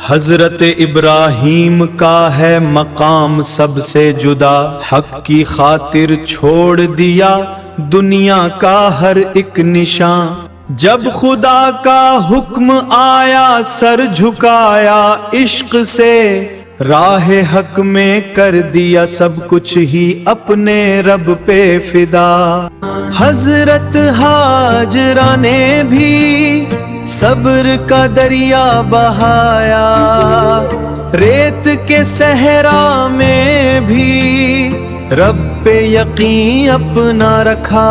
حضرت ابراہیم کا ہے مقام سب سے جدا، حق کی خاطر چھوڑ دیا دنیا کا ہر ایک نشان، جب خدا کا حکم آیا سر جھکایا عشق سے، راہ حق میں کر دیا سب کچھ ہی اپنے رب پہ فدا۔ حضرت ہاجرہ نے بھی صبر کا دریا بہایا، ریت کے صحرا میں بھی رب پہ یقین اپنا رکھا،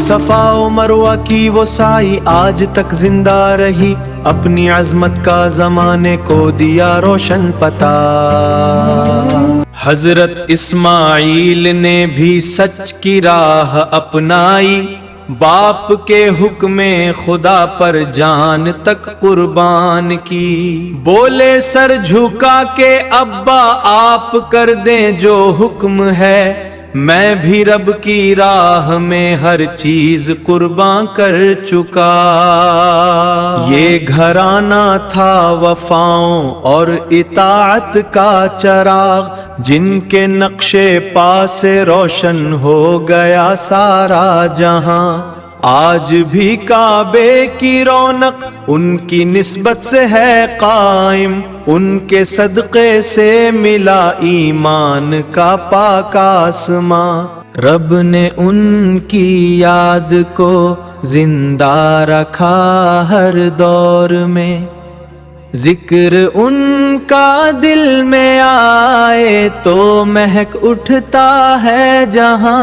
صفا و مروہ کی وہ سائی آج تک زندہ رہی، اپنی عظمت کا زمانے کو دیا روشن پتہ۔ حضرت اسماعیل نے بھی سچ کی راہ اپنائی، باپ کے حکم خدا پر جان تک قربان کی، بولے سر جھکا کے ابا آپ کر دیں جو حکم ہے، میں بھی رب کی راہ میں ہر چیز قربان کر چکا۔ یہ گھرانہ تھا وفاؤں اور اطاعت کا چراغ، جن کے نقشے پا سے روشن ہو گیا سارا جہاں، آج بھی کعبے کی رونق ان کی نسبت سے ہے قائم، ان کے صدقے سے ملا ایمان کا پاک آسماں، رب نے ان کی یاد کو زندہ رکھا ہر دور میں، ذکر ان کا دل میں آئے تو مہک اٹھتا ہے جہاں۔